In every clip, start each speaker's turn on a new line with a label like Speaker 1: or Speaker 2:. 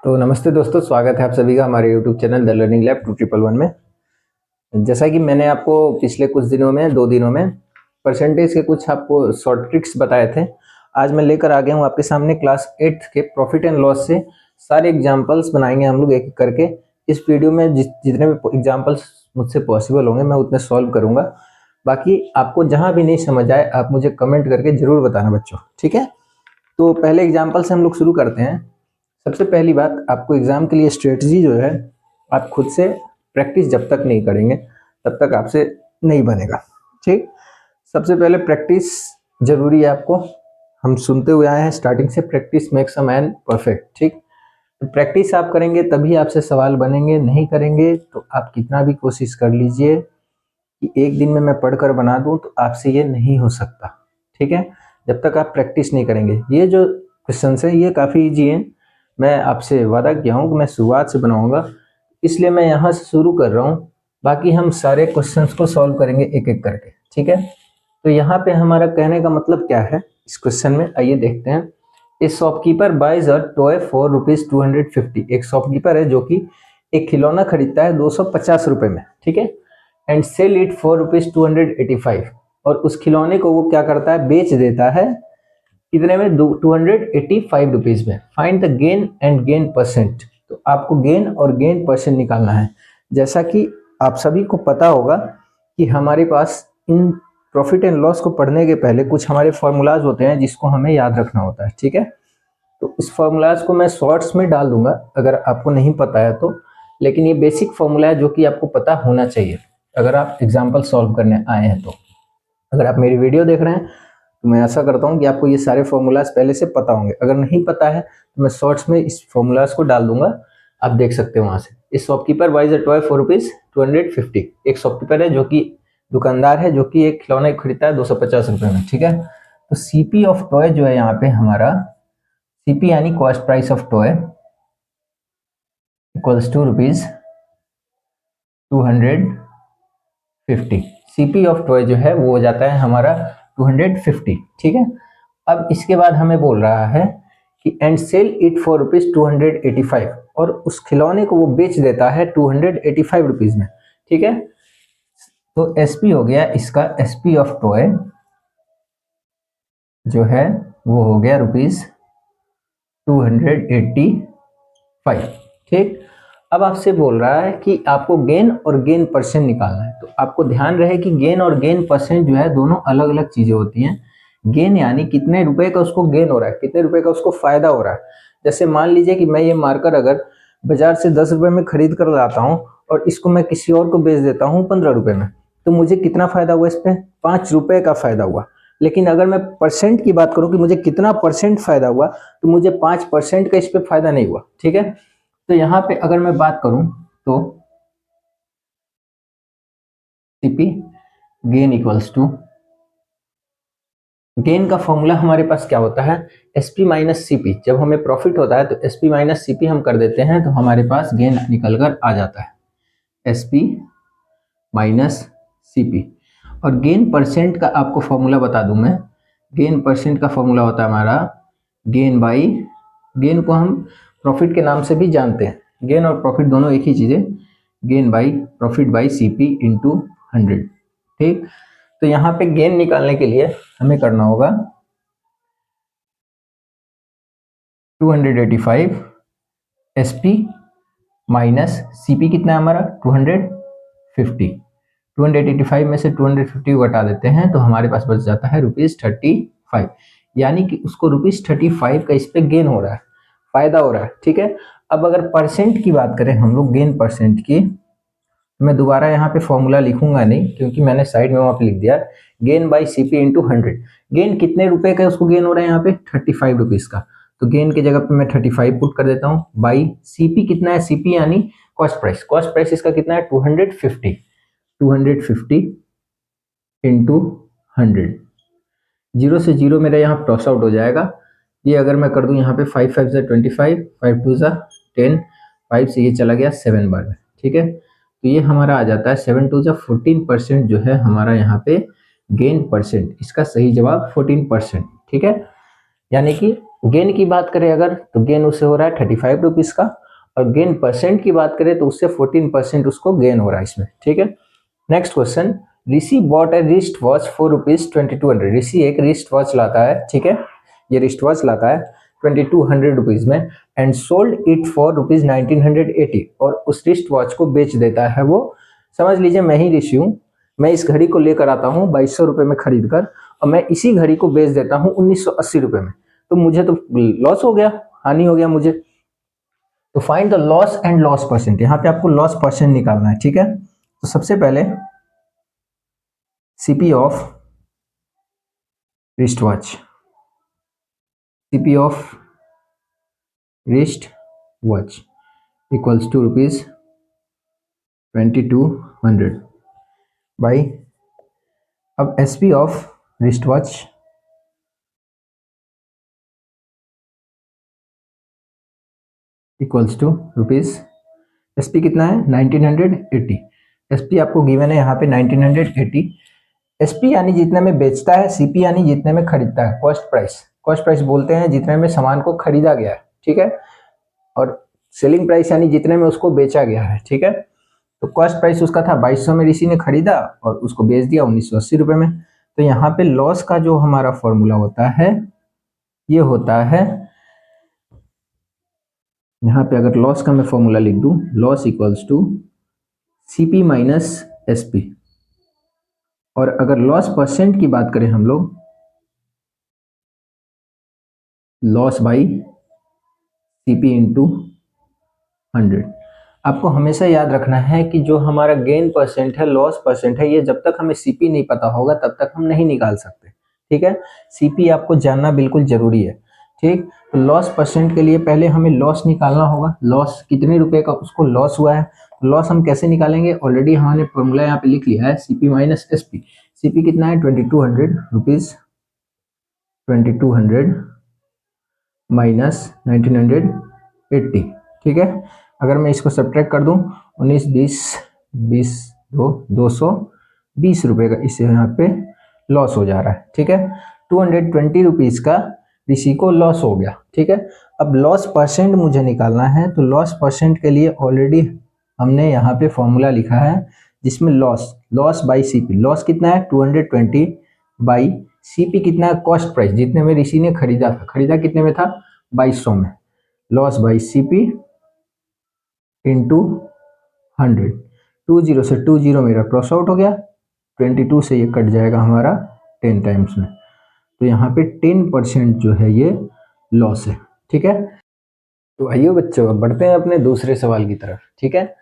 Speaker 1: तो नमस्ते दोस्तों, स्वागत है आप सभी का हमारे YouTube channel the learning lab 2111 में। जैसा कि मैंने आपको पिछले कुछ दिनों में 2 दिनों में परसेंटेज के कुछ आपको शॉर्ट ट्रिक्स बताए थे। आज मैं लेकर आ गया हूँ आपके सामने क्लास 8th के प्रॉफिट एंड लॉस से सारे एग्जाम्पल्स बनाएंगे हम लोग एक एक करके। इस वीडियो में जितने भी एग्जाम्पल्स मुझसे पॉसिबल होंगे मैं उतने सॉल्व करूँगा। बाकी आपको जहाँ भी नहीं समझ आए आप मुझे कमेंट करके ज़रूर बताना बच्चों, ठीक है। तो पहले एग्जाम्पल से हम लोग शुरू करते हैं। सबसे पहली बात, आपको एग्जाम के लिए स्ट्रेटजी जो है आप खुद से प्रैक्टिस जब तक नहीं करेंगे तब तक आपसे नहीं बनेगा, ठीक। सबसे पहले प्रैक्टिस जरूरी है आपको। हम सुनते हुए आए हैं स्टार्टिंग से, practice makes a man perfect, ठीक। तो प्रैक्टिस आप करेंगे तभी आपसे सवाल बनेंगे, नहीं करेंगे तो आप कितना भी कोशिश कर लीजिए कि एक दिन में मैं पढ़कर बना दूं तो आपसे ये नहीं हो सकता, ठीक है, जब तक आप प्रैक्टिस नहीं करेंगे। ये जो क्वेश्चन है ये काफ़ी ईजी है। मैं आपसे वादा किया हूँ कि मैं शुरुआत से बनाऊंगा, इसलिए मैं यहाँ से शुरू कर रहा हूँ। बाकी हम सारे क्वेश्चंस को सॉल्व करेंगे एक एक करके, ठीक है। तो यहाँ पे हमारा कहने का मतलब क्या है इस क्वेश्चन में, आइए देखते हैं। A shopkeeper buys a toy for ₹250। एक शॉपकीपर है जो कि एक खिलौना खरीदता है 250 रुपए में, ठीक है। And sell it for ₹285। और उस खिलौने को वो क्या करता है, बेच देता है कितने में, 285 रुपीज में। Find the gain and gain percent. तो आपको गेन और गेन परसेंट निकालना है। जैसा कि आप सभी को पता होगा कि हमारे पास इन प्रॉफिट एंड लॉस को पढ़ने के पहले कुछ हमारे फॉर्मूलाज होते हैं जिसको हमें याद रखना होता है, ठीक है। तो इस फॉर्मूलाज को मैं शॉर्ट्स में डाल दूंगा अगर आपको नहीं पता है तो, लेकिन ये बेसिक फॉर्मूला है जो कि आपको पता होना चाहिए अगर आप एग्जाम्पल सॉल्व करने आए हैं तो। अगर आप मेरी वीडियो देख रहे हैं तो मैं आशा करता हूँ कि आपको ये सारे फॉर्मूलाज पहले से पता होंगे। अगर नहीं पता है तो मैं शॉर्ट्स में इस फॉर्मूलाज को डाल दूंगा, आप देख सकते हो वहां से। इस shopkeeper buys a toy for ₹250। एक शॉपकीपर है जो कि दुकानदार है जो कि एक खिलौना खरीदता है 250 रुपए में, ठीक है। तो सीपी ऑफ टॉय जो है यहाँ पे हमारा, सीपी यानी cost price of toy equals to ₹250। CP of toy जो है वो हो जाता है हमारा 250, ठीक है। अब इसके बाद हमें बोल रहा है कि एंड सेल इट फॉर ₹285, और उस खिलौने को वो बेच देता है 285 रुपीज में, ठीक है। तो एसपी हो गया इसका, एसपी ऑफ टॉय जो है वो हो गया ₹285, ठीक। अब आपसे बोल रहा है कि आपको गेन और गेन परसेंट निकालना है। तो आपको ध्यान रहे कि गेन और गेन परसेंट जो है दोनों अलग अलग चीजें होती हैं। गेन यानी कितने रुपए का उसको गेन हो रहा है, कितने रुपए का उसको फायदा हो रहा है। जैसे मान लीजिए कि मैं ये मार्कर अगर बाजार से 10 रुपए में खरीद कर लाता हूँ और इसको मैं किसी और को बेच देता हूँ 15 रुपए में, तो मुझे कितना फायदा हुआ, इस पे 5 रुपए का फायदा हुआ। लेकिन अगर मैं परसेंट की बात करूं कि मुझे कितना परसेंट फायदा हुआ, तो मुझे 5% का इस पे फायदा नहीं हुआ, ठीक है। तो यहाँ पे अगर मैं बात करूं तो CP gain equals to, gain का फॉर्मूला हमारे पास क्या होता है, एसपी माइनस सीपी। जब हमें प्रॉफिट होता है तो एसपी माइनस सीपी हम कर देते हैं तो हमारे पास गेन निकल कर आ जाता है, एसपी माइनस सीपी। और गेन परसेंट का आपको फॉर्मूला बता दूं मैं, गेन परसेंट का फॉर्मूला होता है हमारा गेन बाई, गेन को हम प्रॉफिट के नाम से भी जानते हैं, गेन और प्रॉफिट दोनों एक ही चीज है, gain by profit by CP into 100, ठीक। तो यहाँ पे गेन निकालने के लिए हमें करना होगा 285 एसपी माइनस सीपी, कितना है हमारा 250। 285 में से 250 को घटा देते हैं तो हमारे पास बच जाता है ₹35, यानी कि उसको ₹35 का इस पे गेन हो रहा है, फायदा हो रहा है, ठीक है। अब अगर परसेंट की बात करें हम लोग, गेन परसेंट की, मैं दोबारा यहाँ पे फॉर्मूला लिखूंगा नहीं क्योंकि मैंने साइड में वहां पे लिख दिया, gain by CP into 100। Gain कितने रुपए का उसको गेन हो रहा है यहाँ पे 35 रुपीज का, तो गेन की जगह पे मैं 35 पुट कर देता हूँ, बाई सीपी कितना है, सीपी यानी कॉस्ट प्राइस, कॉस्ट प्राइस इसका कितना है 250 इंटू 100। जीरो से जीरो मेरा यहाँ क्रॉस आउट हो जाएगा। ये अगर मैं कर दूं यहाँ पे 5 5 जा 25, 5 2 जा 10, 5 से ये चला गया 7 बार में, ठीक है। तो ये हमारा आ जाता है 7 2 जा 14% जो है हमारा यहाँ पे गेन परसेंट। इसका सही जवाब 14%, ठीक है। यानी कि गेन की बात करें अगर, तो गेन उससे हो रहा है 35 रुपीज का, और गेन परसेंट की बात करें तो उससे 14% उसको गेन हो रहा है इसमें, ठीक है। Next question, Rishi bot A wrist watch for ₹2200। ऋषि एक रिस्ट वॉच लाता है, ठीक है, ये रिस्ट वॉच लाता है 2200 रुपीज में, एंड सोल्ड इट फॉर ₹1980, और उस रिस्ट वॉच को बेच देता है वो। समझ लीजिए मैं ही ऋषि हूँ, मैं इस घड़ी को लेकर आता हूँ 2200 रुपये में खरीद कर, और मैं इसी घड़ी को बेच देता हूँ 1980 रुपये में, तो मुझे तो लॉस हो गया, हानि हो गया मुझे। तो find the loss and loss percent, यहाँ पे आपको लॉस परसेंट निकालना है, ठीक है। तो सबसे पहले CP of wrist watch, CP of wrist watch equals to ₹2200 by, अब SP of wrist watch equals to rupees, SP कितना है 1980, एसपी आपको गिवन है यहाँ पे 1980। एसपी यानी जितने में बेचता है, सीपी यानी जितने में खरीदता है, कॉस्ट प्राइस, कॉस्ट प्राइस बोलते हैं जितने में सामान को खरीदा गया है, ठीक है, और सेलिंग प्राइस यानी जितने में उसको बेचा गया है, ठीक है। तो कॉस्ट प्राइस उसका था 2200 में, ऋषि ने खरीदा और उसको बेच दिया 1980 रुपये में। तो यहाँ पे लॉस का जो हमारा फॉर्मूला होता है ये होता है, यहाँ पे अगर लॉस का मैं फॉर्मूला लिख दूं, loss equals to CP minus SP, और अगर लॉस परसेंट की बात करें हम लोग, लॉस बाई सीपी इंटू 100। आपको हमेशा याद रखना है कि जो हमारा गेन परसेंट है, लॉस परसेंट है, ये जब तक हमें सीपी नहीं पता होगा तब तक हम नहीं निकाल सकते, ठीक है। सीपी आपको जानना बिल्कुल जरूरी है, ठीक। तो लॉस परसेंट के लिए पहले हमें लॉस निकालना होगा, लॉस कितने रुपए का उसको लॉस हुआ है, लॉस हम कैसे निकालेंगे, ऑलरेडी हमने फॉर्मूला यहाँ पे लिख लिया है, सीपी माइनस एसपी। सीपी कितना है 2200 रुपीज, 2200 माइनस 1980, ठीक है। अगर मैं इसको सब्ट्रैक्ट कर दूं, 19 20 20 दो 220 रुपये का इससे यहाँ पे लॉस हो जा रहा है, ठीक है। 220 रुपीज़ का ऋषि को लॉस हो गया, ठीक है। अब लॉस परसेंट मुझे निकालना है, तो लॉस परसेंट के लिए ऑलरेडी हमने यहाँ पे फॉर्मूला लिखा है जिसमें loss, loss by CP, loss कितना है 220 बाई सीपी कितना है, कॉस्ट प्राइस जितने में ऋषि ने खरीदा था, खरीदा कितने में था 2200 में, लॉस बाई सीपी इंटू 100। 20 से 20 मेरा क्रॉस आउट हो गया, 22 से ये कट जाएगा हमारा 10 टाइम्स में, तो यहाँ पे 10% जो है ये लॉस है, ठीक है। तो आइए बच्चों अब बढ़ते हैं अपने दूसरे सवाल की तरफ, ठीक है।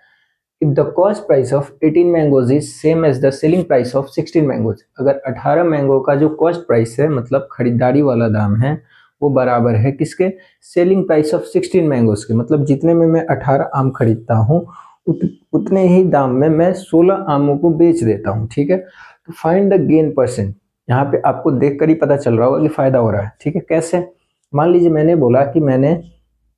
Speaker 1: If the cost price of 18 mangoes is same as the selling price of 16 mangoes, अगर 18 मैंगो का जो कॉस्ट प्राइस है, मतलब खरीदारी वाला दाम है, वो बराबर है किसके, सेलिंग प्राइस ऑफ 16 मैंगोज के, मतलब जितने में मैं 18 आम खरीदता हूँ उतने ही दाम में मैं 16 आमों को बेच देता हूँ, ठीक है। तो फाइंड द गेन परसेंट, यहाँ पे आपको देखकर ही पता चल रहा होगा कि फायदा हो रहा है, ठीक है। कैसे, मान लीजिए मैंने बोला कि मैंने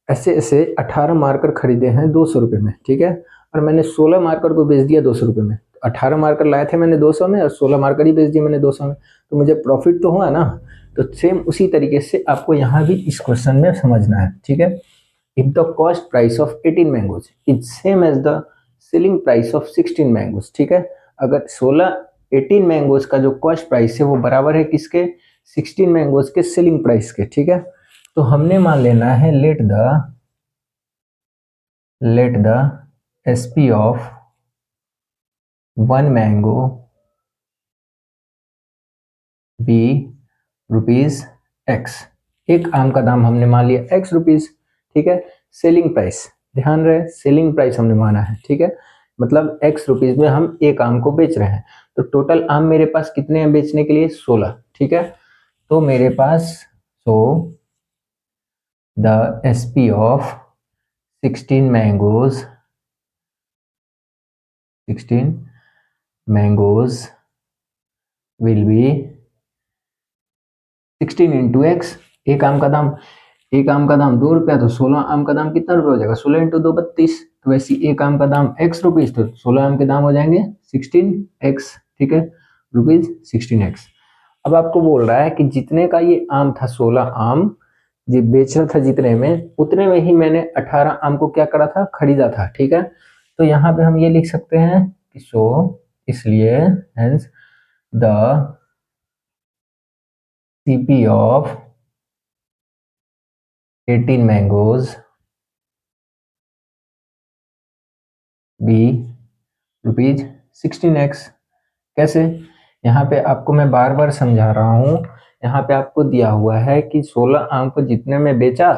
Speaker 1: ऐसे ऐसे 18 मार्कर खरीदे हैं 200 रुपये में, ठीक है, और मैंने 16 मार्कर को बेच दिया 200 रुपये में। 18 मार्कर लाए थे मैंने 200 में और 16 मार्कर ही बेच दिए मैंने 200 में, तो मुझे प्रॉफिट तो हुआ ना। तो सेम उसी तरीके से आपको यहाँ भी इस क्वेश्चन में समझना है, ठीक है। If the cost price of 18 mangoes is same as the selling price of 16 mangoes, ठीक है, अगर 18 मैंगोज का जो कॉस्ट प्राइस है वो बराबर है किसके, 16 मैंगोज के सेलिंग प्राइस के, ठीक है। तो हमने मान लेना है let the SP of 1 mango be rupees x, एक आम का दाम हमने मान लिया एक्स रुपीज, ठीक है। सेलिंग प्राइस, ध्यान रहे सेलिंग प्राइस हमने माना है, ठीक है, मतलब एक्स रुपीज में हम एक आम को बेच रहे हैं, तो टोटल आम मेरे पास कितने हैं बेचने के लिए 16, ठीक है। तो मेरे पास, so the SP of 16 mangoes, 16 mangoes will be 16 into x, एक आम का दाम, एक आम का दाम 2 रुपया, तो 16 आम का दाम कितना रुपया हो जाएगा, 16 इंटू 2 32, तो वैसे एक आम का दाम एक्स रुपीज, तो 16 आम के दाम हो जाएंगे 16x, ठीक है, रुपीज 16x। अब आपको बोल रहा है कि जितने का ये आम था 16 आम, जी बेच रहा था जितने में, उतने में ही मैंने 18 आम को क्या करा था, खरीदा था। ठीक है, तो यहाँ पे हम ये लिख सकते हैं कि सो इसलिए hence the CP of 18 mangoes be rupees 16x। कैसे? यहाँ पे आपको मैं बार बार समझा रहा हूँ, यहाँ पे आपको दिया हुआ है कि 16 आम को जितने में बेचा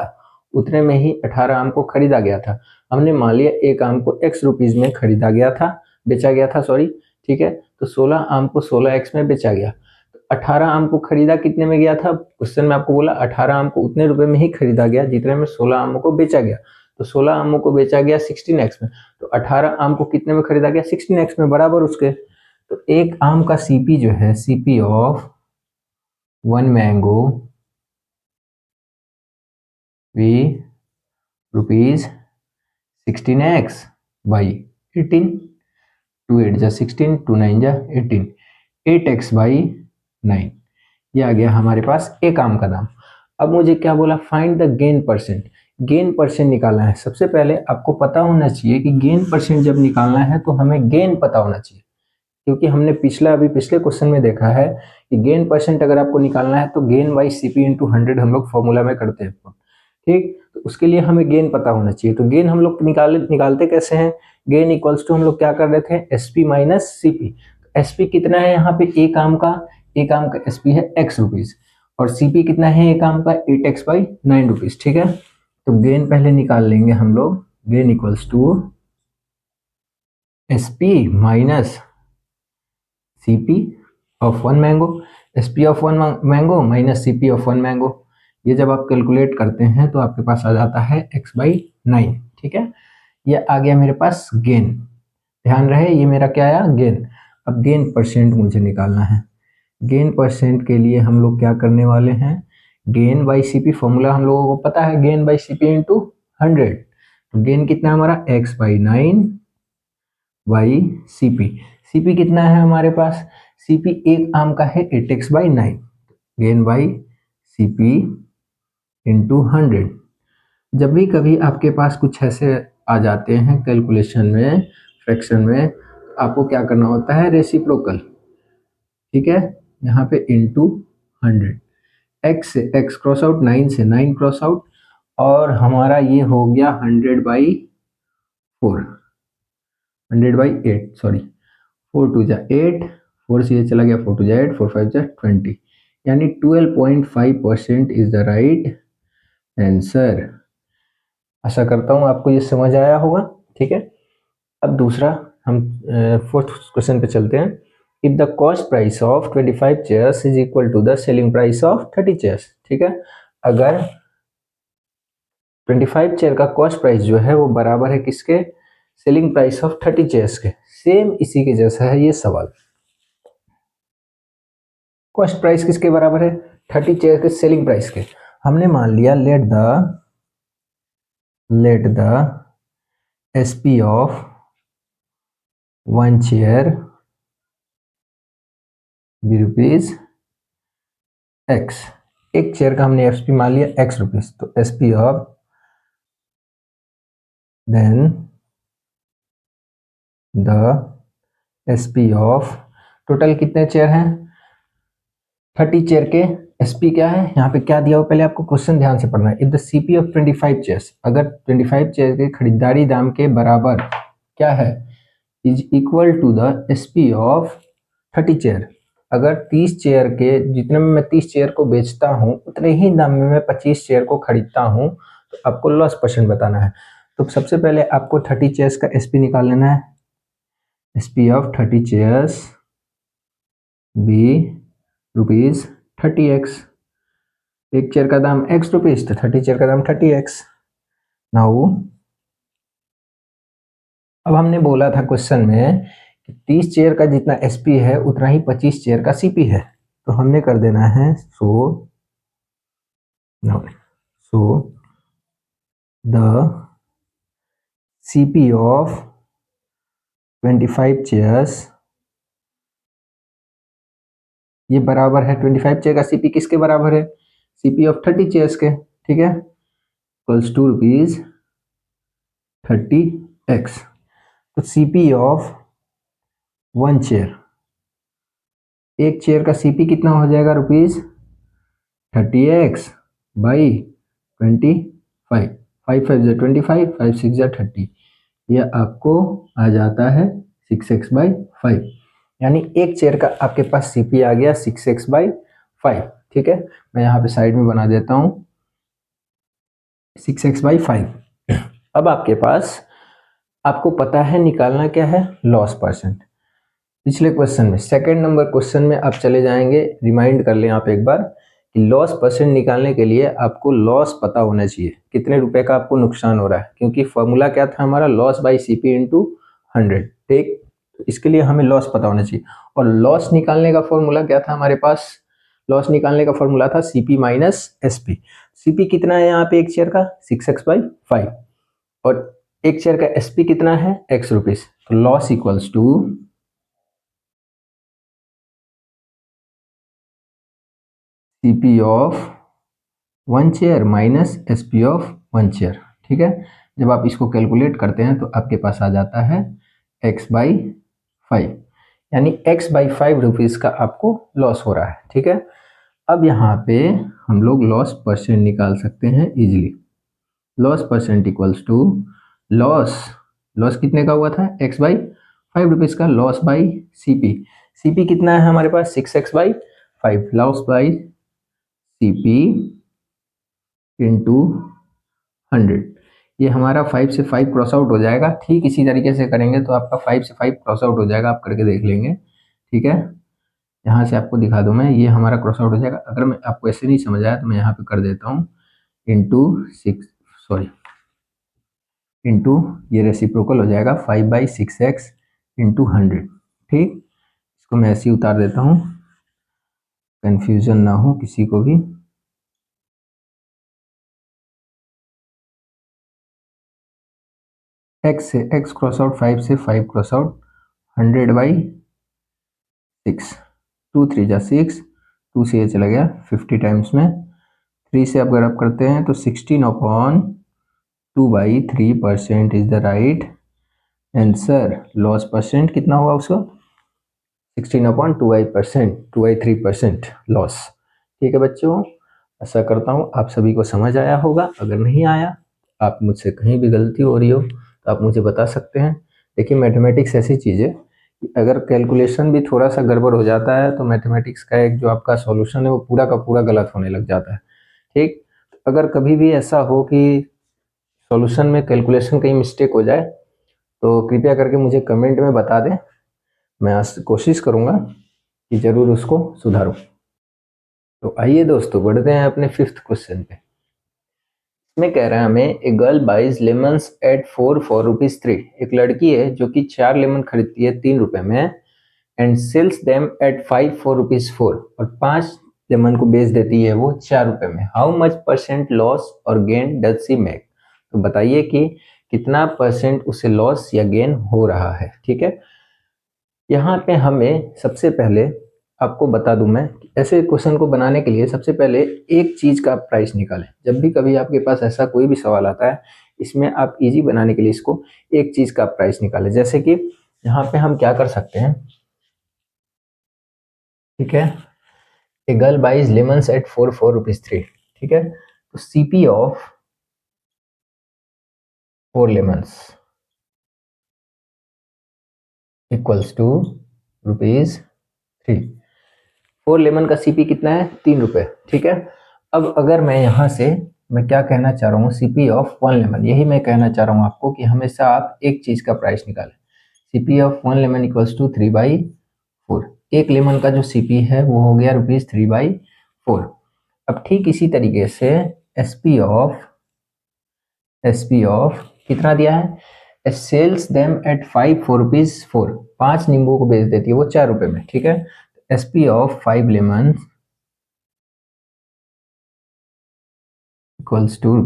Speaker 1: उतने में ही 18 आम को खरीदा गया था। हमने मान लिया एक आम को x रुपीज में खरीदा गया था, बेचा गया था, सॉरी। ठीक है, तो 16 आम को 16x में बेचा गया, तो 18 आम को खरीदा कितने में गया था? क्वेश्चन में आपको बोला 18 आम को उतने रुपए में ही खरीदा गया जितने में 16 आमों को बेचा गया। तो 16 आमों को बेचा गया 16x में, तो 18 आम को कितने में खरीदा गया? 16x में, बराबर उसके। तो एक आम का सीपी जो है, CP of 1 mango be rupees 16x by 18, 2 8 जा 16, 2 9 जा 18, 8x बाई 9। ये आ गया हमारे पास एक आम का दाम। अब मुझे क्या बोला? Find the gain percent. Gain percent निकालना है। सबसे पहले आपको पता होना चाहिए कि गेन परसेंट जब निकालना है तो हमें गेन पता होना चाहिए, क्योंकि हमने पिछले क्वेश्चन में देखा है कि गेन परसेंट अगर आपको निकालना है तो गेन बाई सीपी इंटू 100 हम लोग फॉर्मूला में करते हैं। ठीक, तो उसके लिए हमें गेन पता होना चाहिए। तो गेन हम लोग निकालते कैसे हैं? गेन इक्वल्स टू हम लोग क्या कर रहे थे, एसपी माइनस सीपी। एसपी कितना है यहाँ पे? एक आम का एसपी है x रुपीज, और सीपी कितना है एक आम का? 8x by 9 rupees. ठीक है, तो गेन पहले निकाल लेंगे हम लोग। Gain equals to SP minus CP of 1 mango, SP of 1 mango minus CP of 1 mango. ये जब आप कैलकुलेट करते हैं तो आपके पास आ जाता है x बाई 9। ठीक है, ये आ गया मेरे पास गेन। ध्यान रहे ये मेरा क्या आया? गेन। अब गेन परसेंट मुझे निकालना है। गेन परसेंट के लिए हम लोग क्या करने वाले हैं? गेन बाई सीपी फॉर्मूला हम लोगों को पता है, गेन बाई सीपी इंटू 100। तो गेन कितना है हमारा? x by 9 by CP. CP कितना है हमारे पास? सीपी एक आम का है 8x by 9। Gain by CP into 100। जब भी कभी आपके पास कुछ ऐसे आ जाते हैं कैलकुलेशन में, फ्रैक्शन में, आपको क्या करना होता है? रेसिप्रोकल। ठीक है, यहाँ पे इंटू 100, एक्स से एक्स क्रॉस आउट, 9 से 9 क्रॉस आउट, और हमारा ये हो गया 100 बाई 4, 100 बाई 8, सॉरी, 4 2 जा 8, 4 से ये चला गया, 4 2 जा 8, 4 5 जा 20, यानी 12.5% इज द राइट आंसर। आशा करता हूँ आपको ये समझ आया होगा। ठीक है, अब दूसरा हम फोर्थ क्वेश्चन पे चलते हैं। If the cost price of 25 chairs is equal to the selling price of 30 chairs. ठीक है, अगर 25 चेयर का कॉस्ट प्राइस जो है वो बराबर है किसके? सेलिंग प्राइस ऑफ 30 चेयर्स के। सेम इसी के जैसा है ये सवाल। कॉस्ट प्राइस किसके बराबर है? 30 चेयर के सेलिंग प्राइस के। हमने मान लिया let the SP of 1 chair be rupees x. एक चेयर का हमने एसपी मान लिया x रुपीज, तो SP of then the SP of, total कितने चेयर हैं? 30 चेयर के एसपी क्या है? यहाँ पे क्या दिया हुआ, पहले आपको क्वेश्चन ध्यान से पढ़ना है। If the CP of 25 chairs, अगर 25 चेयर के खरीदारी दाम के बराबर क्या है? Is equal to the SP of 30 chair. अगर 30 चेयर के जितने में मैं 30 चेयर को बेचता हूँ उतने ही दाम में मैं 25 चेयर को खरीदता हूँ, तो आपको लॉस परसेंट बताना है। तो सबसे पहले आपको 30 चेयर्स का एसपी निकाल लेना है। SP of 30 chairs be rupees 30x। एक चेयर का दाम x रुपीज, तो 30 चेयर का दाम 30x। नाउ अब हमने बोला था क्वेश्चन में कि 30 चेयर का जितना एसपी है उतना ही 25 चेयर का सीपी है, तो हमने कर देना है so the CP of 25 chairs, ये बराबर है 25 चेयर का सीपी किसके बराबर है? सीपी ऑफ 30 चेयर्स के। ठीक है, इक्वल्स टू ₹30x। तो सीपी ऑफ वन चेयर, एक चेयर का सीपी कितना हो जाएगा ₹30x बाई 25, 5 5 × 25, 5 6 30, यह आपको आ जाता है 6x/5, यानी एक चेयर का आपके पास सीपी आ गया 6x/5। ठीक है, मैं यहाँ पे साइड में बना देता हूँ 6x/5। अब आपके पास, आपको पता है निकालना क्या है, लॉस परसेंट। पिछले क्वेश्चन में, सेकंड नंबर क्वेश्चन में आप चले जाएंगे, रिमाइंड कर लें आप एक बार कि लॉस परसेंट निकालने के लिए आपको लॉस पता होना चाहिए, कितने रुपए का आपको नुकसान हो रहा है, क्योंकि फॉर्मूला क्या था हमारा, लॉस बाई सीपी इंटू 100। ठीक, इसके लिए हमें लॉस पता होना चाहिए। और लॉस निकालने का फॉर्मूला क्या था हमारे पास, लॉस निकालने का फॉर्मूला था सीपी माइनस एसपी। सीपी कितना है यहाँ पे एक चेयर का, 6x/5, और एक शेयर का एसपी कितना है, x रुपीस। तो loss equals to CP of one chair minus SP of one chair. ठीक है, जब आप इसको कैलकुलेट करते हैं तो आपके पास आ जाता है x/5, यानी x/5 रुपीज का आपको लॉस हो रहा है। ठीक है, अब यहाँ पे हम लोग लॉस परसेंट निकाल सकते हैं easily. Loss percent equals to loss, loss कितने का हुआ था, x/5 रुपीज का, लॉस बाई सीपी। सीपी कितना है हमारे पास, 6x/5, loss by CP into 100। ये हमारा 5 से 5 क्रॉस आउट हो जाएगा। ठीक इसी तरीके से करेंगे तो आपका 5 से 5 क्रॉस आउट हो जाएगा, आप करके देख लेंगे। ठीक है, यहाँ से आपको दिखा दूँ मैं, ये हमारा क्रॉस आउट हो जाएगा। अगर मैं आपको ऐसे नहीं समझ आया तो मैं यहाँ पे कर देता हूँ इंटू 6, सॉरी इंटू, ये रेसिप्रोकल हो जाएगा 5/6x इंटू 100। ठीक, इसको मैं ऐसे ही उतार देता हूँ, कंफ्यूजन ना हो किसी को भी। x से x क्रॉस आउट, 5 से 5 क्रॉस आउट, 100/6, 2 3 जा 6, 2 से ये चला गया 50 टाइम्स में, 3 से अगर आप करते हैं तो 16/2/3% is the right answer. Loss percent कितना हुआ उसका, 16/2/%, 2/3% लॉस। ठीक है बच्चों, ऐसा करता हूँ आप सभी को समझ आया होगा। अगर नहीं आया, आप मुझसे कहीं भी गलती हो रही हो तो आप मुझे बता सकते हैं। देखिए मैथमेटिक्स ऐसी चीज़ है कि अगर कैलकुलेशन भी थोड़ा सा गड़बड़ हो जाता है तो मैथमेटिक्स का एक जो आपका सॉल्यूशन है वो पूरा का पूरा गलत होने लग जाता है। ठीक, अगर कभी भी ऐसा हो कि सॉल्यूशन में कैलकुलेशन कहीं मिस्टेक हो जाए तो कृपया करके मुझे कमेंट में बता दें, मैं आज कोशिश करूँगा कि ज़रूर उसको सुधारूँ। तो आइए दोस्तों बढ़ते हैं अपने 5th क्वेश्चन पे। इसमें कह रहा है हमें, a girl buys lemons at 4 ₹3। एक लड़की है जो कि 4 लेमन खरीदती है 3 रुपए में, एंड सेल्स देम एट 4 और 5 लेमन को बेच देती है वो 4 रुपए में। हाउ मच परसेंट लॉस और गेन डज सी मेक। तो बताइए कि कितना परसेंट उसे लॉस या गेन हो रहा है। ठीक है, यहाँ पे हमें सबसे पहले आपको बता दूं मैं, ऐसे क्वेश्चन को बनाने के लिए सबसे पहले एक चीज का प्राइस निकालें। जब भी कभी आपके पास ऐसा कोई भी सवाल आता है, इसमें आप इजी बनाने के लिए इसको एक चीज का प्राइस निकालें। जैसे कि यहाँ पे हम क्या कर सकते हैं, ठीक है, a girl buys lemons at 4 ₹3। ठीक है, तो CP of 4 lemons equals to ₹3। 4 lemon का सीपी कितना है, 3 रुपए। ठीक है, अब अगर मैं यहाँ से, मैं क्या कहना चाह रहा हूँ, सीपी ऑफ 1 लेमन, यही मैं कहना चाह रहा हूँ आपको कि हमेशा आप एक चीज का प्राइस निकालें। CP of 1 lemon equals to 3/4। एक लेमन का जो सीपी है वो हो गया ₹3/4। अब ठीक इसी तरीके से एसपी ऑफ कितना दिया है, सेल्स देम एट 4 5 नींबू को बेच देती है वो 4 रुपए में। ठीक है, SP of 5 lemon equals to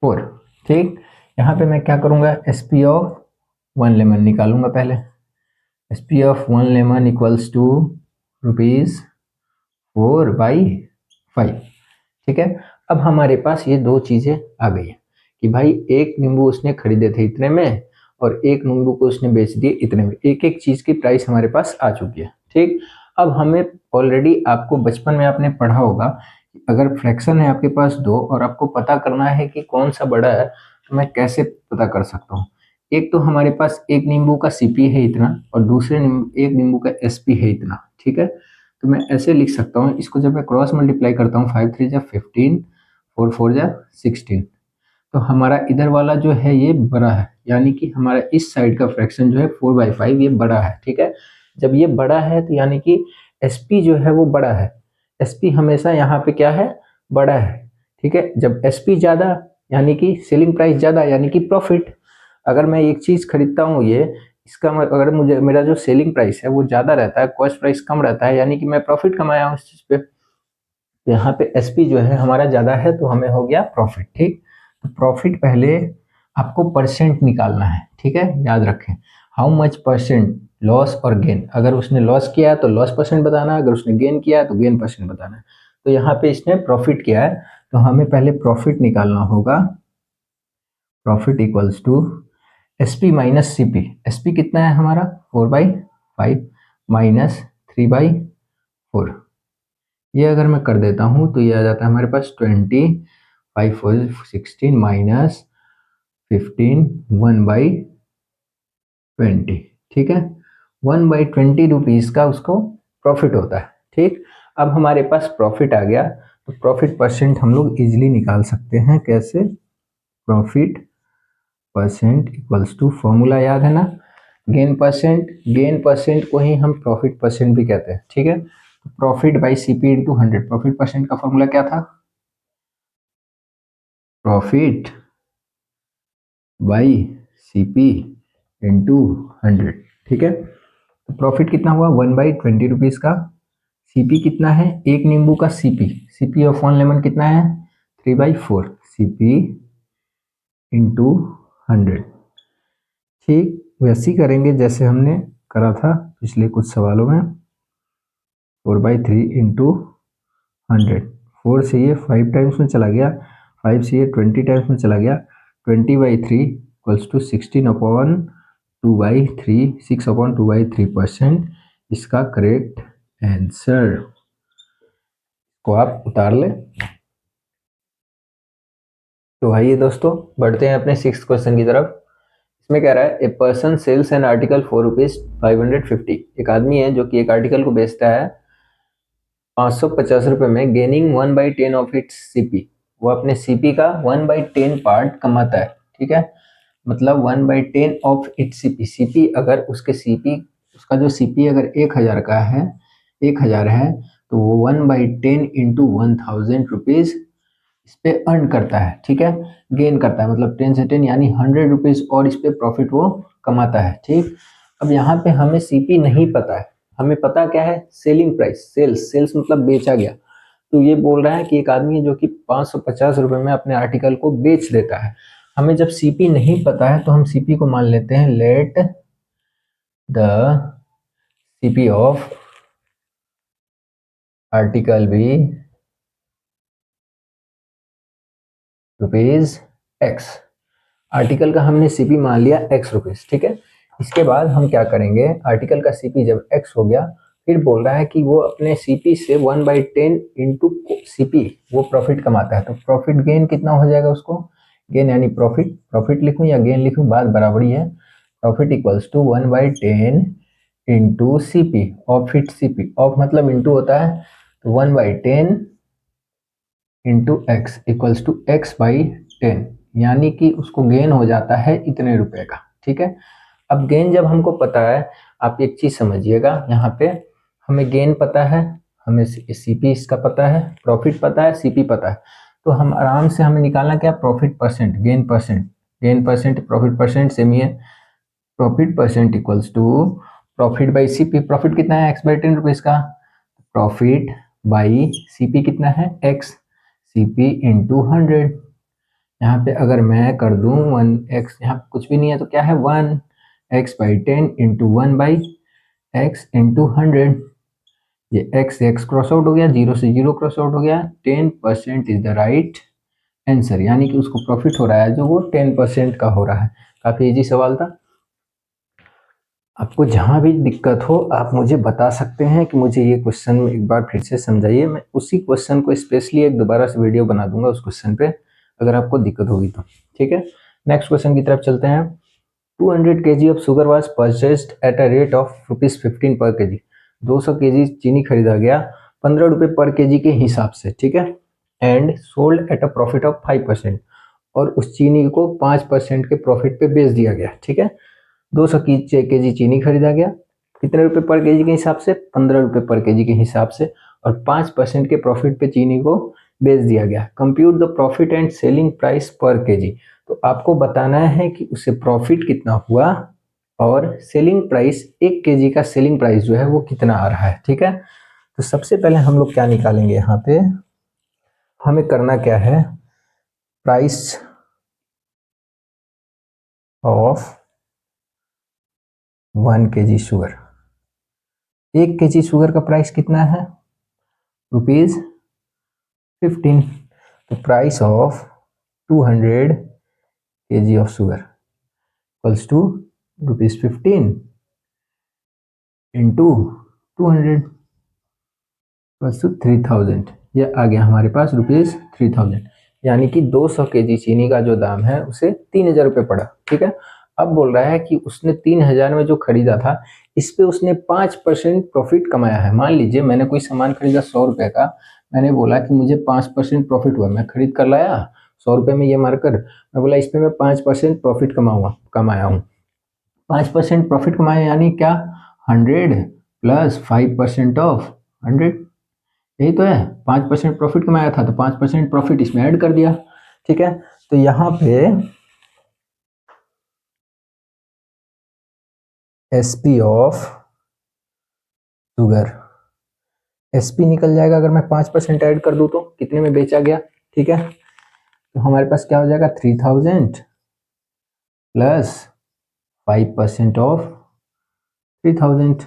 Speaker 1: ₹4। ठीक, यहाँ पे मैं क्या करूँगा, एसपी ऑफ 1 लेमन निकालूंगा पहले। SP of 1 lemon equals to ₹4/5। ठीक है। अब हमारे पास ये दो चीजें आ गई हैं कि भाई एक नींबू उसने खरीदे थे इतने में और एक नींबू को उसने बेच दिए इतने में, एक एक चीज की प्राइस हमारे पास आ चुकी है। ठीक। अब हमें ऑलरेडी आपको बचपन में आपने पढ़ा होगा कि अगर फ्रैक्शन है आपके पास दो और आपको पता करना है कि कौन सा बड़ा है, तो मैं कैसे पता कर सकता हूँ। एक तो हमारे पास एक नींबू का सीपी है इतना और दूसरे एक नींबू का एसपी है इतना। ठीक है। तो मैं ऐसे लिख सकता हूँ इसको, जब मैं क्रॉस मल्टीप्लाई करता हूँ 5 3 जा 15, 4 4 जा 16, तो हमारा इधर वाला जो है ये बड़ा है, यानी कि हमारा इस साइड का फ्रैक्शन जो है 4/5 ये बड़ा है। ठीक है। जब ये बड़ा है तो यानी कि एसपी जो है वो बड़ा है, एसपी हमेशा यहाँ पे क्या है, बड़ा है। ठीक है। जब एसपी ज्यादा यानी कि सेलिंग प्राइस ज्यादा यानी कि प्रॉफिट। अगर मैं एक चीज खरीदता हूँ ये, इसका अगर मुझे मेरा जो सेलिंग प्राइस है वो ज्यादा रहता है, कॉस्ट प्राइस कम रहता है, यानी कि मैं प्रॉफिट कमाया हूँ इस चीज पे। तो यहाँ पे एसपी जो है हमारा ज्यादा है तो हमें हो गया प्रॉफिट। ठीक। तो प्रॉफिट पहले आपको परसेंट निकालना है। ठीक है। याद रखें, हाउ मच परसेंट लॉस और गेन। अगर उसने लॉस किया है तो लॉस परसेंट बताना है, अगर उसने गेन किया है तो गेन परसेंट बताना है। तो यहाँ पे इसने प्रॉफिट किया है तो हमें पहले प्रॉफिट निकालना होगा। Profit equals to SP minus CP. SP कितना है हमारा 4/5 माइनस 3/4। ये अगर मैं कर देता हूँ तो ये आ जाता है हमारे पास 20, 5 4 16 माइनस 15, 1/20। ठीक है। 1/20 रुपीज का उसको प्रॉफिट होता है। ठीक। अब हमारे पास प्रॉफिट आ गया तो प्रॉफिट परसेंट हम लोग इजिली निकाल सकते हैं। कैसे? Profit percent equals to, formula याद है ना, गेन परसेंट। गेन परसेंट को ही हम प्रॉफिट परसेंट भी कहते हैं। ठीक है। Profit by CP into 100। Profit percent का फॉर्मूला क्या था? Profit by CP into 100। ठीक है। तो प्रॉफिट कितना हुआ 1/20 रुपीज का। सीपी कितना है, एक नींबू का सीपी, सीपी ऑफ 1 लेमन कितना है 3/4, सीपी इंटू 100। ठीक वैसे ही करेंगे जैसे हमने करा था पिछले कुछ सवालों में। 4/3 इंटू 100। 4 से ये 5 टाइम्स में चला गया, 5 से ये 20 टाइम्स में चला गया। 20/3 इक्वल्स टू 16/2/3, 6/2/3%। इसका करेक्ट आंसर को आप उतार लें। तो आइए दोस्तों बढ़ते हैं अपने 6th क्वेश्चन की तरफ। इसमें कह रहा है a person sells an article for ₹550। एक आदमी है जो कि एक आर्टिकल को बेचता है 550 रुपए में, गेनिंग 1/10 ऑफ इट्स सीपी। वो अपने सीपी का 1/10 पार्ट कमाता है। ठीक है। मतलब 1/10 ऑफ इट्स सीपी। सीपी अगर उसके सीपी, उसका जो सीपी अगर 1000 का है, 1000 है, तो वो 1/10 इंटू 1000 रुपीज इस पे अर्न करता है। ठीक है। गेन करता है, मतलब 10 से 10 यानी 100 रुपीज और इस पे प्रॉफिट वो कमाता है। ठीक। अब यहाँ पे हमें सीपी नहीं पता है, हमें पता क्या है, सेलिंग प्राइस। सेल्स, सेल्स मतलब बेचा गया। तो ये बोल रहा है कि एक आदमी है जो कि 550 रुपए में अपने आर्टिकल को बेच देता है। हमें जब सीपी नहीं पता है तो हम सीपी को मान लेते हैं let the CP of article be rupees x. Article का हमने सीपी मान लिया एक्स रुपीज। ठीक है। इसके बाद हम क्या करेंगे, आर्टिकल का सीपी जब एक्स हो गया, फिर बोल रहा है कि वो अपने सीपी से 1/10 इंटू सीपी वो प्रॉफिट कमाता है। तो प्रॉफिट गेन कितना हो जाएगा उसको, गेन यानी प्रॉफिट, प्रॉफिट लिखूं या गेन लिखूं बात बराबरी है। Profit equals to 1/10 into CP of it CP, of मतलब इंटू होता है, तो 1/10 into x equals to x/10, यानी कि उसको गेन हो जाता है इतने रुपए का। ठीक है। अब गेन जब हमको पता है, आप एक चीज समझिएगा, यहाँ पे हमें गेन पता है, हमें सीपी इसका पता है, प्रॉफिट पता है, सीपी पता है, तो हम आराम से हमें निकालना क्या, profit percent, gain percent. Gain percent profit percent same ही है। Profit percent equals to profit by CP. Profit कितना है x/10 रुपीज का, प्रॉफिट बाई सीपी कितना है x, सीपी इंटू 100। यहाँ पे अगर मैं कर दूं 1x, यहाँ पे कुछ भी नहीं है तो क्या है 1, x/10 इंटू 1/x इंटू 100। ये x क्रॉस आउट हो गया, 0 से 0 क्रॉस आउट हो गया, 10% इज द राइट आंसर, यानी कि उसको प्रॉफिट हो रहा है जो वो 10% का हो रहा है। काफी इजी सवाल था। आपको जहां भी दिक्कत हो आप मुझे बता सकते हैं कि मुझे ये क्वेश्चन एक बार फिर से समझाइए, मैं उसी क्वेश्चन को स्पेशली एक दोबारा से वीडियो बना दूंगा उस क्वेश्चन पे, अगर आपको दिक्कत होगी तो। ठीक है, नेक्स्ट क्वेश्चन की तरफ चलते हैं। 200 kg of sugar was purchased at a rate of ₹15 पर केजी। 200 kg चीनी खरीदा गया 15 रुपये पर केजी के हिसाब से, ठीक है, and sold at a profit of 5%, और उस चीनी को 5% के प्रॉफिट पे बेच दिया गया। ठीक है, 200 केजी चीनी खरीदा गया, कितने रुपए पर केजी के हिसाब से? 15 रुपये पर केजी के हिसाब से, और 5% के प्रॉफिट पे चीनी को बेच दिया गया। Compute the profit and selling price पर केजी। तो आपको बताना है कि उससे प्रॉफिट कितना हुआ और सेलिंग प्राइस, 1 केजी का सेलिंग प्राइस जो है वो कितना आ रहा है। ठीक है, तो सबसे पहले हम लोग क्या निकालेंगे, यहाँ पे हमें करना क्या है, price of 1 kg sugar. 1 kg sugar का प्राइस कितना है? ₹15। तो price of 200 kg of sugar equals to ₹15 into 200 equals to 3000। यह आ गया हमारे पास ₹3000, यानी कि 200 केजी चीनी का जो दाम है उसे 3000 रुपये पड़ा। ठीक है, अब बोल रहा है कि उसने 3000 में जो खरीदा था इस पे उसने 5% प्रॉफिट कमाया है। मान लीजिए मैंने कोई सामान खरीदा 100 रुपये का, मैंने बोला कि मुझे 5% प्रॉफिट हुआ, मैं खरीद कर लाया 100 रुपये में ये मारकर, मैं बोला इस पे मैं 5% प्रॉफिट कमाया हूँ। 5% प्रॉफिट कमाया यानी क्या, 100 प्लस 5% ऑफ 100, यही तो है। 5% प्रॉफिट कमाया था तो 5% प्रॉफिट इसमें ऐड कर दिया। ठीक है, तो यहाँ पे एसपी ऑफ शुगर, एसपी निकल जाएगा अगर मैं 5% ऐड कर दूं तो कितने में बेचा गया। ठीक है, तो हमारे पास क्या हो जाएगा, 3000 प्लस 5% ऑफ 3000,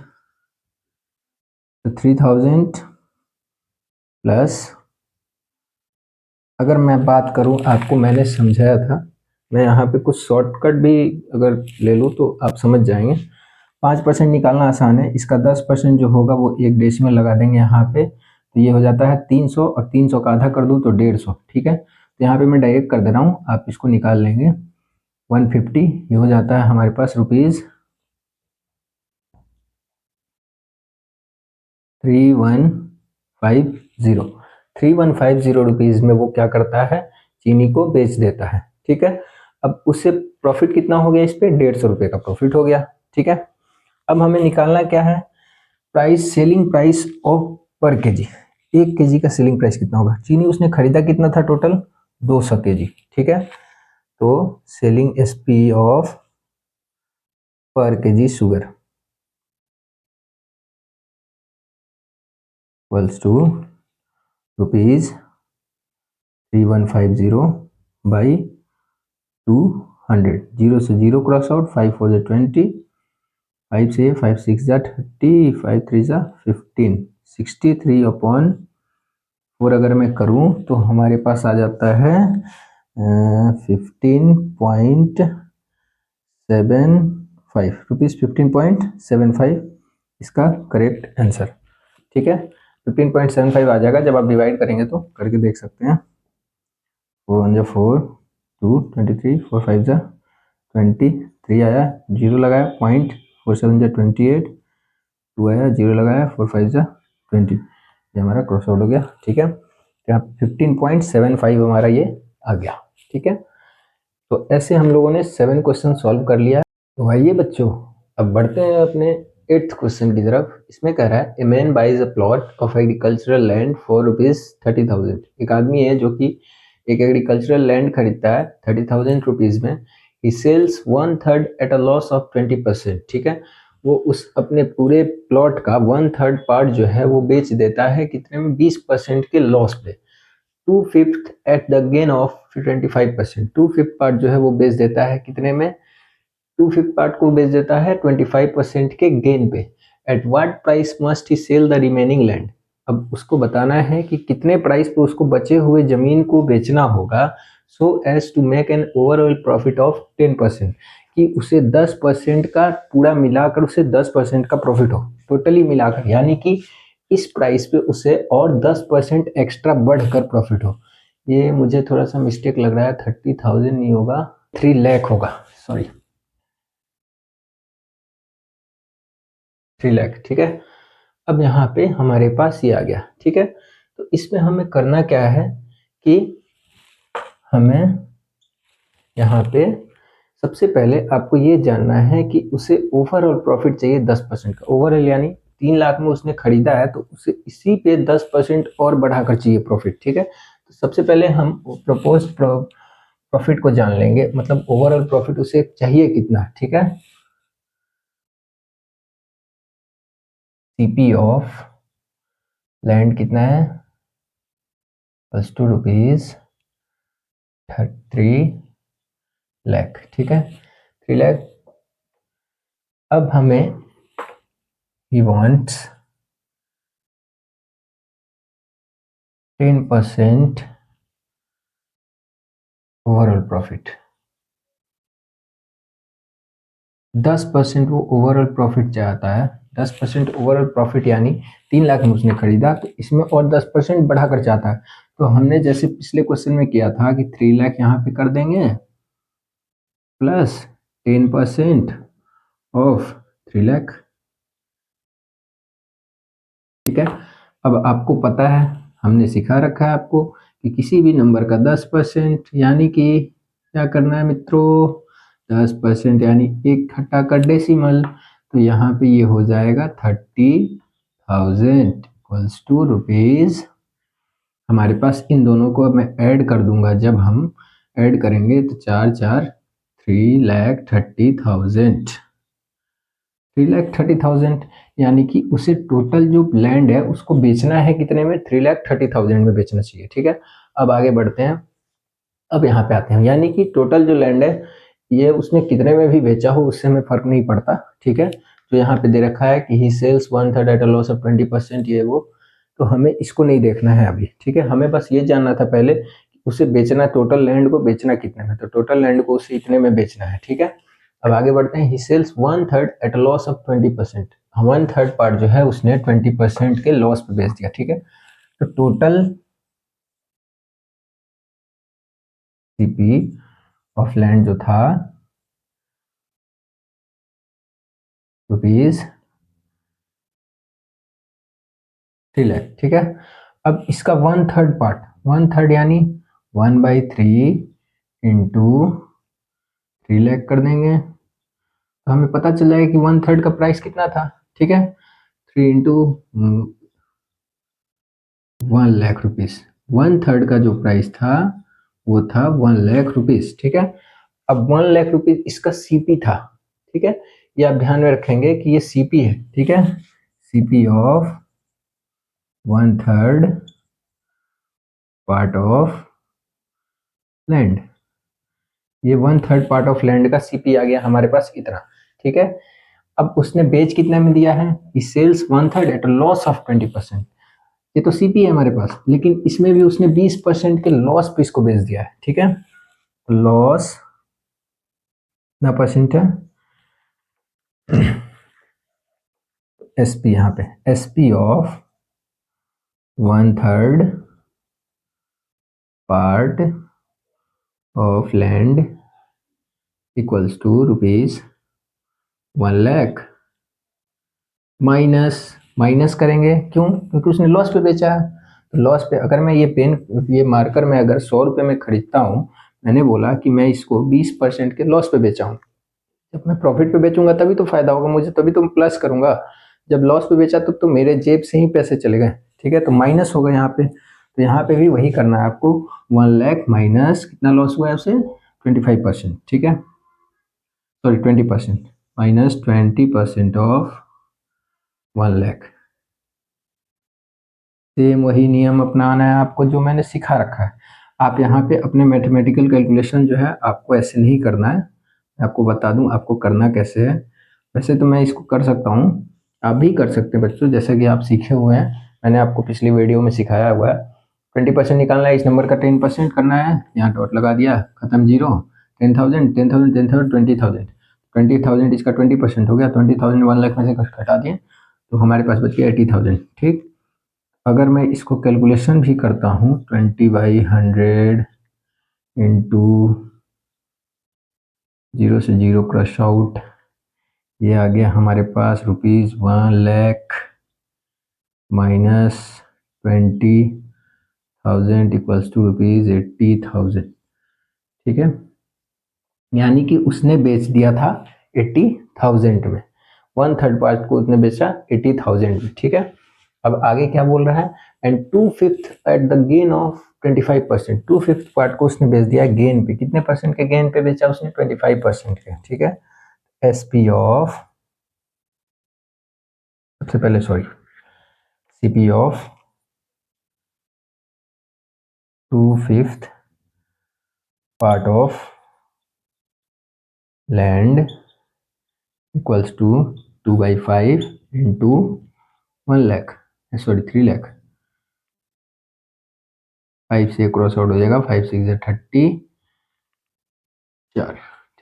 Speaker 1: तो 3000 प्लस, अगर मैं बात करूं, आपको मैंने समझाया था, मैं यहाँ पे कुछ शॉर्टकट भी अगर ले लूँ तो आप समझ जाएंगे। 5% निकालना आसान है, इसका 10% जो होगा वो एक डेसिमल लगा देंगे यहाँ पे, तो ये हो जाता है 300, और 300 का आधा कर दूँ तो 150। ठीक है, तो यहाँ पे मैं डायरेक्ट कर दे रहा हूँ, आप इसको निकाल लेंगे। 150 ये हो जाता है हमारे पास ₹3150। 3150 रुपीज़ में वो क्या करता है, चीनी को बेच देता है। ठीक है, अब उससे प्रॉफिट कितना हो गया, इस पे 150 रुपये का प्रॉफिट हो गया। ठीक है, अब हमें निकालना क्या है, price, selling price of per KG. 1 KG का सेलिंग प्राइस कितना होगा, चीनी उसने खरीदा कितना था टोटल, 200 केजी। ठीक है, तो selling SP of per kg sugar equals to ₹3150 by 200। 0 से 0 क्रॉस आउट, 5 4 जा 20, 5 से 5 6 जा 30, 5 3 जा 15, 63/4 अगर मैं करूं तो हमारे पास आ जाता है 15.75 रुपीज़, 15.75 इसका करेक्ट आंसर। ठीक है, 15.75 आ जाएगा, जब आप डिवाइड करेंगे तो करके देख सकते हैं। 4 1 जा 4, 2 23, 4 5 जा 23 आया, 0 लगाया, पॉइंट, 4 7 जा 28, 2 आया, 0 लगाया, 4 5 जा 20, ये हमारा क्रॉस आउट हो गया। ठीक है, तो यहाँ 15.75 हमारा ये आ गया। ठीक है, तो ऐसे हम लोगों ने 7 क्वेश्चन सॉल्व कर लिया। तो आइए बच्चों, अब बढ़ते हैं अपने 8th क्वेश्चन की तरफ। इसमें कह रहा है, a man buys a plot of agricultural land for ₹30,000। एक आदमी है जो कि एक एग्रीकल्चरल लैंड खरीदता है 30,000 रुपीज़ में। He sells 1/3 at a loss of 20%। ठीक है, वो उस अपने पूरे प्लॉट का 1/3 पार्ट जो है वो बेच देता है कितने में, 20% के लॉस पे। 2/5 at the gain of 25%। 2/5 part जो है वो बेच देता है कितने में, 2/5 पार्ट को बेच देता है 25% के गेन पे। At what price must he sell the remaining land. अब उसको बताना है कि कितने प्राइस पे उसको बचे हुए जमीन को बेचना होगा, so as to make an overall profit of 10%, कि उसे 10% का पूरा मिलाकर उसे 10% का प्रॉफिट हो टोटली मिलाकर, यानी कि इस प्राइस पे उसे और 10% एक्स्ट्रा बढ़कर प्रॉफिट हो। ये मुझे थोड़ा सा मिस्टेक लग रहा है, 30,000 नहीं होगा, 3 लाख होगा, सॉरी 3 लाख, ठीक है। अब यहाँ पे हमारे पास ये आ गया, ठीक है। तो इसमें हमें करना क्या है कि हमें यहाँ पे सबसे पहले आपको ये जानना है कि उसे ओवरऑल प्रॉफिट चाहिए 10% का, ओवरऑल यानी 3 लाख में उसने खरीदा है तो उसे इसी पे 10% और बढ़ाकर चाहिए प्रॉफिट, ठीक है। तो सबसे पहले हम प्रपोज प्रॉफिट को जान लेंगे, मतलब ओवरऑल प्रॉफिट उसे चाहिए कितना, ठीक है। सीपी ऑफ लैंड कितना है, प्लस 2 रुपीज 3 लाख, ठीक है, 3 लाख। अब हमें he wants 10% ओवरऑल प्रॉफिट, 10% वो ओवरऑल प्रॉफिट चाहता है। 10% ओवरऑल प्रॉफिट यानी 3 लाख में उसने खरीदा तो इसमें और 10% बढ़ाकर चाहता है। तो हमने जैसे पिछले क्वेश्चन में किया था कि 3 लाख यहाँ पे कर देंगे प्लस 10% ऑफ 3 लाख, ठीक है। अब आपको पता है, हमने सिखा रखा है आपको कि किसी भी नंबर का 10% यानी कि क्या करना है मित्रों, 10% यानी एक हटाकर डेसिमल, तो यहाँ पे ये हो जाएगा 30,000 इक्वल्स टू रुपीज। हमारे पास इन दोनों को अब मैं ऐड कर दूंगा, जब हम ऐड करेंगे तो 4 4 3,30,000, 3,30,000 यानी कि उसे टोटल जो लैंड है उसको बेचना है कितने में, 3,30,000 में बेचना चाहिए, ठीक है। अब आगे बढ़ते हैं, अब यहाँ पे आते हैं, यानी कि टोटल जो लैंड है ये उसने कितने में भी बेचा हो उससे हमें फर्क नहीं पड़ता, ठीक है। तो यहाँ पे दे रखा है कि he sells 1/3 at a loss of 20%, ये वो, तो हमें इसको नहीं देखना है अभी, ठीक है। हमें बस ये जानना था पहले कि उसे बेचना, टोटल लैंड को बेचना कितने में, तो टोटल लैंड को उसे इतने में बेचना है, ठीक है। अब आगे बढ़ते हैं, he sells 1/3 at a loss of 20%, 1/3 part जो है उसने 20% के लॉस पे बेच दिया, ठीक है। तो टोटल सीपी ऑफ लैंड जो था रुपीज 3 लाख, ठीक है। अब इसका 1/3 पार्ट, 1/3 यानी 1/3 इंटू 3 लाख कर देंगे, तो हमें पता चल जाएगा कि 1/3 का प्राइस कितना था, ठीक है। 3 इंटू 1 लाख रुपीज, 1/3 का जो प्राइस था वो था 1 लाख रुपीज, ठीक है। अब 1 लाख रुपीज इसका सीपी था, ठीक है। ये आप ध्यान में रखेंगे कि ये सीपी है, ठीक है। CP of 1/3 part of land, ये 1/3 पार्ट ऑफ लैंड का सीपी आ गया हमारे पास इतना, ठीक है। अब उसने बेच कितने में दिया है, सेल्स 1/3 एट लॉस ऑफ 20%, ये तो सीपी है हमारे पास, लेकिन इसमें भी उसने 20% के लॉस पे इसको बेच दिया है, ठीक है। लॉस ना परसेंट है, एसपी, यहाँ पे SP of 1/3 part of land equals to rupees 1 lakh, minus minus करेंगे, क्यों, क्योंकि उसने लॉस पे बेचा है। तो लॉस पे अगर मैं ये पेन, ये मार्कर में अगर 100 रुपये में खरीदता हूँ, मैंने बोला कि मैं इसको 20% के लॉस पे बेचा हूँ, जब मैं प्रॉफिट पे बेचूंगा तभी तो फायदा होगा मुझे, तभी तो प्लस करूंगा। जब लॉस पे बेचा तो मेरे जेब से ही पैसे चले गए, ठीक है, तो माइनस होगा यहाँ पे। तो यहाँ पे भी वही करना है आपको, 1 लाख माइनस कितना लॉस हुआ है उसे, 25%, ठीक है, sorry 20%, minus 20% of 1 lakh. Same वही नियम अपनाना है आपको जो मैंने सिखा रखा है। आप यहाँ पे अपने मैथमेटिकल कैलकुलेशन जो है आपको ऐसे नहीं करना है, मैं आपको बता दूं आपको करना कैसे है। वैसे तो मैं इसको कर सकता हूँ, आप भी कर सकते हैं बच्चों, जैसा कि आप सीखे हुए हैं, मैंने आपको पिछली वीडियो में सिखाया हुआ है। 20% निकालना है, इस नंबर का 10% करना है, यहाँ डॉट लगा दिया, खत्म, जीरो। 10,000 10,000 10,000 20,000 20,000, इसका 20% हो गया, 20,000 1 लाख में से घटा दिए तो हमारे पास बच गया 80,000। ठीक, अगर मैं इसको कैलकुलेशन भी करता हूँ 20/100 इंटू 0 से 0 क्रश आउट, ये आ गया हमारे पास ₹1,00,000 माइनस 20,000 इक्वल्स टू ₹80,000। ठीक है, यानी कि उसने बेच दिया था 80,000 में, 1/3 पार्ट को उसने बेचा 80,000 में। ठीक है, अब आगे क्या बोल रहा है, and 2/5 at the gain of 25%, 2/5 part को उसने बेच दिया गेन पे, कितने परसेंट के गेन पे बेचा उसने, 25% के। ठीक है, एसपी ऑफ, सबसे पहले sorry, CP of 2/5 part of land equals to 2/5 into 1 lakh, sorry 3 lakh, 5 से क्रॉस आउट हो जाएगा, 5 6 34।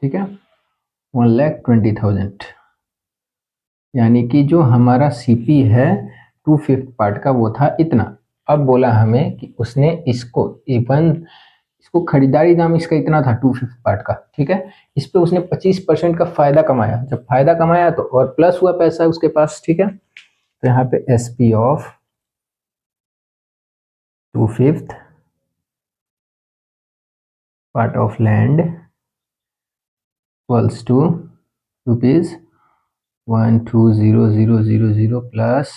Speaker 1: ठीक है, 1,20,000, यानी कि जो हमारा सीपी है 2/5 पार्ट का वो था इतना। अब बोला हमें कि उसने इसको इवन, इसको खरीदारी दाम इसका इतना था 2/5 पार्ट का। ठीक है, इस पे उसने 25% का फायदा कमाया, जब फायदा कमाया तो और प्लस हुआ पैसा उसके पास। ठीक है, तो यहाँ पे SP of 2/5 part of land equals to ₹120,000 plus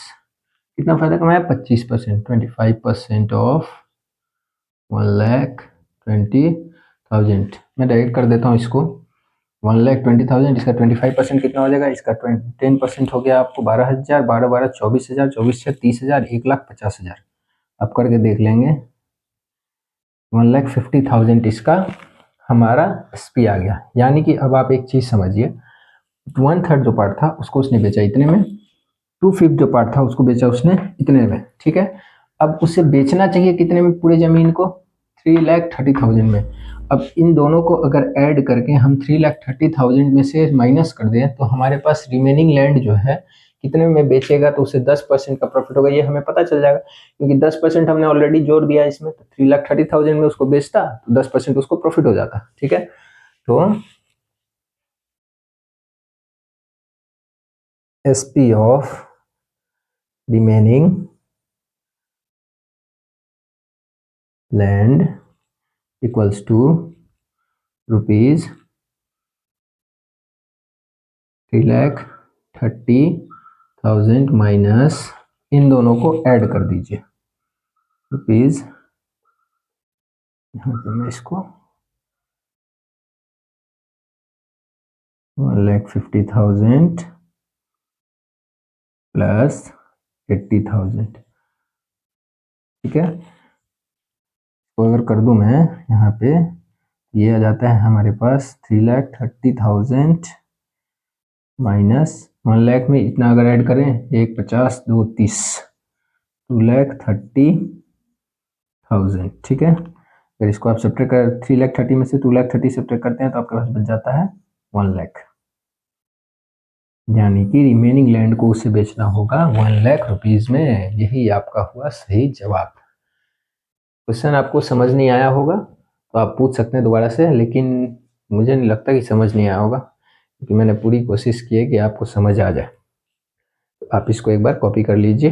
Speaker 1: कितना फायदा कमाया, 25%, 25% ऑफ 1,20,000। मैं डायरेक्ट कर देता हूँ इसको, 1,20,000, इसका 25% कितना हो जाएगा, इसका 10% हो गया आपको 12,000, 12 12 24,000, 24 से 30,000, 1,50,000। आप करके देख लेंगे, 1,50,000 इसका हमारा एसपी आ गया। यानी कि अब आप एक चीज समझिए, 1/3 जो पार्ट था उसको उसने बेचा इतने में, 2/5 जो पार्ट था उसको बेचा उसने इतने में। ठीक है, अब उसे बेचना चाहिए कितने में पूरे जमीन को, 3,30,000 में। अब इन दोनों को अगर ऐड करके हम 3,30,000 में से माइनस कर दें तो हमारे पास रिमेनिंग लैंड जो है कितने में बेचेगा, तो उसे 10% का प्रॉफिट होगा, ये हमें पता चल जाएगा क्योंकि 10% हमने ऑलरेडी जोड़ दिया इसमें। तो 3,30,000 में उसको बेचता तो 10% उसको प्रॉफिट हो जाता। ठीक है, तो SP of remaining land equals to ₹3,30,000 minus, इन दोनों को ऐड कर दीजिए, रुपीज, यहाँ पे मैं इसको 1,50,000 प्लस 80,000। ठीक है, तो अगर कर दूं मैं यहाँ पे, ये आ जाता है हमारे पास 3,30,000 माइनस 1 लाख में इतना अगर ऐड करें, 1 50 2 30, 2,30,000। ठीक है, अगर इसको आप सब्ट्रैक्ट कर 3,30,000 में से 2,30,000 सब्ट्रैक्ट करते हैं तो आपके पास बच जाता है 1 लाख, यानी कि रिमेनिंग लैंड को उसे बेचना होगा 1 लाख रुपीज में। यही आपका हुआ सही जवाब। क्वेश्चन आपको समझ नहीं आया होगा तो आप पूछ सकते हैं दोबारा से, लेकिन मुझे नहीं लगता कि समझ नहीं आया होगा क्योंकि मैंने पूरी कोशिश की है कि आपको समझ आ जाए। तो आप इसको एक बार कॉपी कर लीजिए।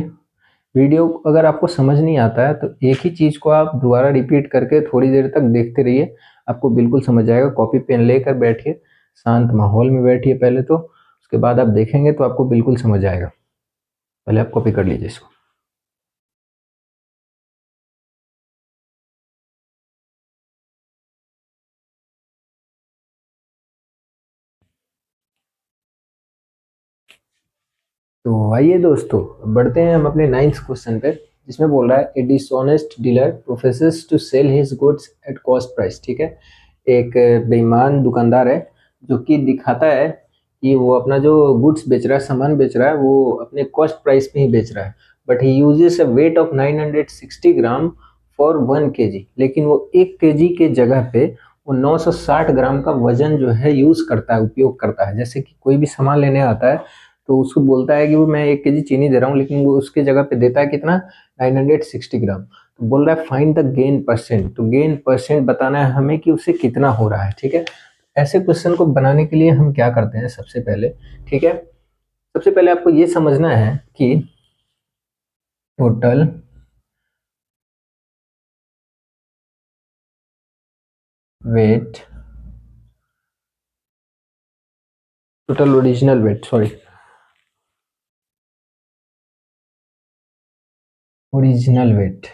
Speaker 1: वीडियो अगर आपको समझ नहीं आता है तो एक ही चीज़ को आप दोबारा रिपीट करके थोड़ी देर तक देखते रहिए, आपको बिल्कुल समझ आएगा। कॉपी पेन लेकर बैठिए, शांत माहौल में बैठिए पहले, तो उसके बाद आप देखेंगे तो आपको बिल्कुल समझ आएगा। पहले आप कॉपी कर लीजिए इसको। तो आइए दोस्तों, बढ़ते हैं हम अपने 9th क्वेश्चन पे, जिसमें बोल रहा है a dishonest dealer professes to sell his goods at cost price. ठीक है, एक बेईमान दुकानदार है जो कि दिखाता है कि वो अपना जो गुड्स बेच रहा है, सामान बेच रहा है, वो अपने कॉस्ट प्राइस पे ही बेच रहा है, but he uses a weight of 960 gram for 1 kg, लेकिन वो 1 kg के जगह पे वो 960 ग्राम का वजन जो है यूज करता है, उपयोग करता है। जैसे कि कोई भी सामान लेने आता है तो उसको बोलता है कि वो मैं 1 kg चीनी दे रहा हूँ, लेकिन वो उसके जगह पे देता है कितना, 960 ग्राम। तो बोल रहा है फाइंड द गेन परसेंट, तो गेन परसेंट बताना है हमें कि उससे कितना हो रहा है, ठीक है। ऐसे क्वेश्चन को बनाने के लिए हम क्या करते हैं सबसे पहले, ठीक है, सबसे पहले आपको ये समझना है कि total weight, total original weight, sorry, original weight,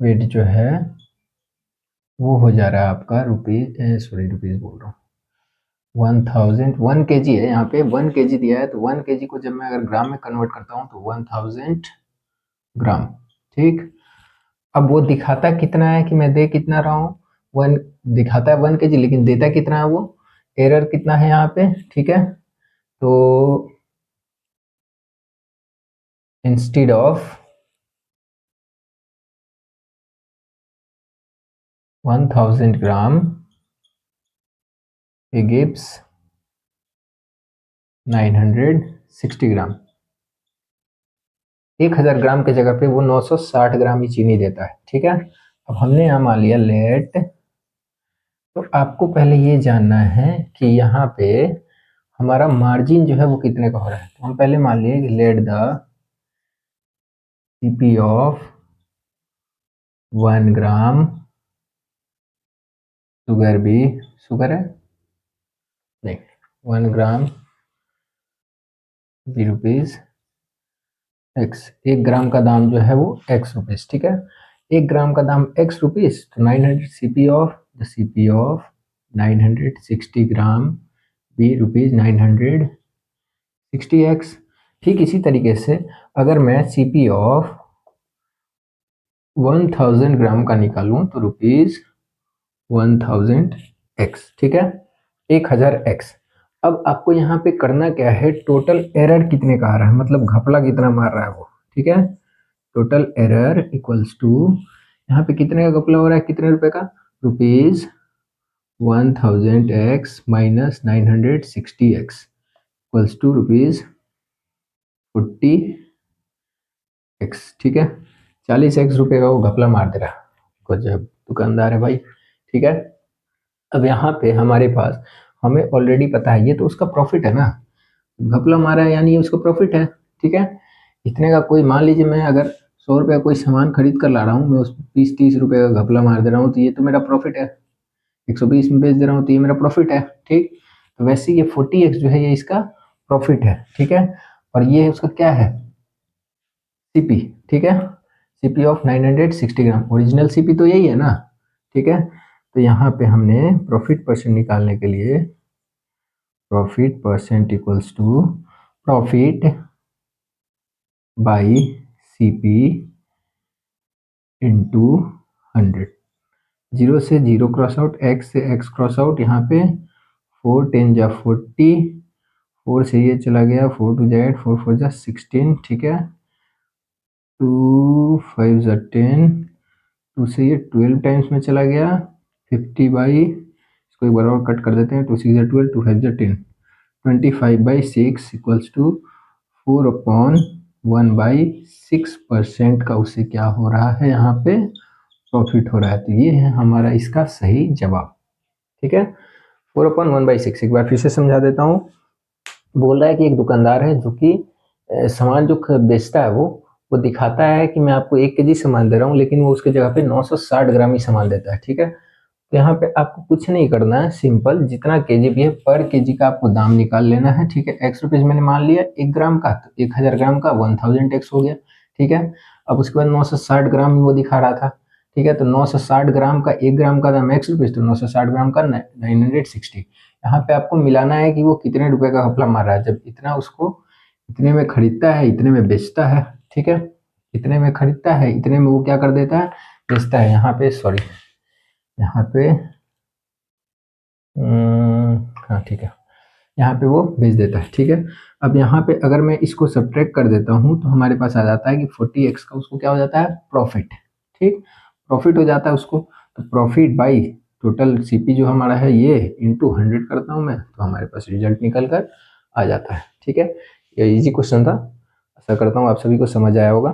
Speaker 1: weight जो है वो हो जा रहा है आपका रुपीज बोल रहा हूँ, 1,000 है, यहाँ पे 1 kg दिया है, तो 1 kg को जब मैं अगर ग्राम में कन्वर्ट करता हूँ तो 1,000 ग्राम, ठीक। अब वो दिखाता कितना है कि मैं दे कितना रहा हूँ, वन दिखाता है 1 kg, लेकिन देता कितना है, वो एरर कितना है यहाँ पे, ठीक है। तो instead of 1,000 gram it gives 960 ग्राम, 1,000 ग्राम के जगह पे वो 960 ग्राम ही चीनी देता है, ठीक है। अब हमने यहाँ मान लिया लेट, तो आपको पहले ये जानना है कि यहाँ पे हमारा मार्जिन जो है वो कितने का हो रहा है। तो हम पहले मान लिए कि late the CP of 1 gram sugar भी, शुगर है नहीं, 1 ग्राम बी रुपीज एक्स, 1 ग्राम का दाम जो है वो एक्स रुपीज, ठीक है। 1 ग्राम का दाम एक्स रुपीज, तो 900 CP of 960 gram be rupees 960 x. ठीक इसी तरीके से अगर मैं सीपी ऑफ 1,000 ग्राम का निकालूं तो रुपीज 1,000 एक्स, ठीक है, 1,000 एक्स। अब आपको यहाँ पे करना क्या है, टोटल एरर कितने का आ रहा है, मतलब घपला कितना मार रहा है वो, ठीक है। टोटल एरर इक्वल्स टू, यहाँ पे कितने का घपला हो रहा है, कितने रुपए का, rupees 1,000 x minus 960 x equals to rupees 40 x, ठीक है। 40 एक्स रुपए का वो घपला मार दे रहा है, गजब दुकानदार है भाई, ठीक है। अब यहाँ पे हमारे पास, हमें ऑलरेडी पता है ये तो उसका प्रॉफिट है ना, घपला मारा है यानी ये उसका प्रॉफिट है, ठीक है। इतने का कोई, मान लीजिए मैं अगर 100 रुपये का कोई सामान खरीद कर ला रहा हूँ, मैं उस 20-30 रुपये का घपला मार दे रहा हूँ, तो ये तो मेरा प्रॉफिट है। 120 में बेच दे रहा हूँ तो ये मेरा प्रॉफिट है, ठीक। तो वैसे ये 40x जो है ये इसका प्रॉफिट है, ठीक है। और ये उसका क्या है, सीपी, ठीक है, CP of 960 gram, original CP तो यही है ना, ठीक है। तो यहाँ पे हमने प्रॉफिट परसेंट निकालने के लिए, profit percent equals to profit by CP into 100, 0 से 0 क्रॉस आउट, एक्स से एक्स क्रॉस आउट, यहाँ पे 4 10 जा 40, 4 से ये चला गया, 4 2 जा 8, 4 4 जा 16, ठीक है, 2 5 जा 10, 2 से ये 12 टाइम्स में चला गया, 50 बाई, इसको एक बार और कट कर देते हैं, 2 6 जा 12, 2 5 जा 10, 25/6 इक्वल्स टू 4/1/6% का उससे क्या हो रहा है, यहाँ पे प्रॉफिट हो रहा है। तो ये है हमारा इसका सही जवाब, ठीक है। 4/1/6, एक बार फिर से समझा देता हूँ। बोल रहा है कि एक दुकानदार है जो कि सामान जो बेचता है वो दिखाता है कि मैं आपको 1 kg सामान दे रहा हूँ, लेकिन वो उसके जगह पे 960 ग्राम ही सामान देता है, ठीक है। तो यहाँ पे आपको कुछ नहीं करना है, सिंपल जितना केजी भी है पर केजी का आपको दाम निकाल लेना है, ठीक है। एक्स रुपीज मैंने मान लिया 1 ग्राम का, तो 1,000 ग्राम का 1,000 एक्स हो गया, ठीक है। अब उसके बाद 960 ग्राम वो दिखा रहा था, ठीक है, तो 960 ग्राम का 1 ग्राम का दाम एक्स रुपीज, तो 960 ग्राम का 960। यहाँ पे आपको मिलाना है कि वो कितने रुपए का घपला मार रहा है, जब इतना उसको इतने में खरीदता है, इतने में बेचता है, ठीक है, इतने में खरीदता है, इतने में वो क्या कर देता है, बेचता है। यहाँ पे सॉरी, यहाँ पे हाँ ठीक है, यहाँ पे वो भेज देता है। ठीक है, अब यहाँ पे अगर मैं इसको सब्ट्रैक्ट कर देता हूँ तो हमारे पास आ जाता है कि 40x का उसको क्या हो जाता है, प्रॉफिट। ठीक, प्रॉफिट हो जाता है उसको। तो प्रॉफिट बाई टोटल सीपी जो हमारा है ये इंटू 100 करता हूँ मैं, तो हमारे पास रिजल्ट निकल कर आ जाता है। ठीक है, ये इजी क्वेश्चन था, आशा करता हूँ आप सभी को समझ आया होगा।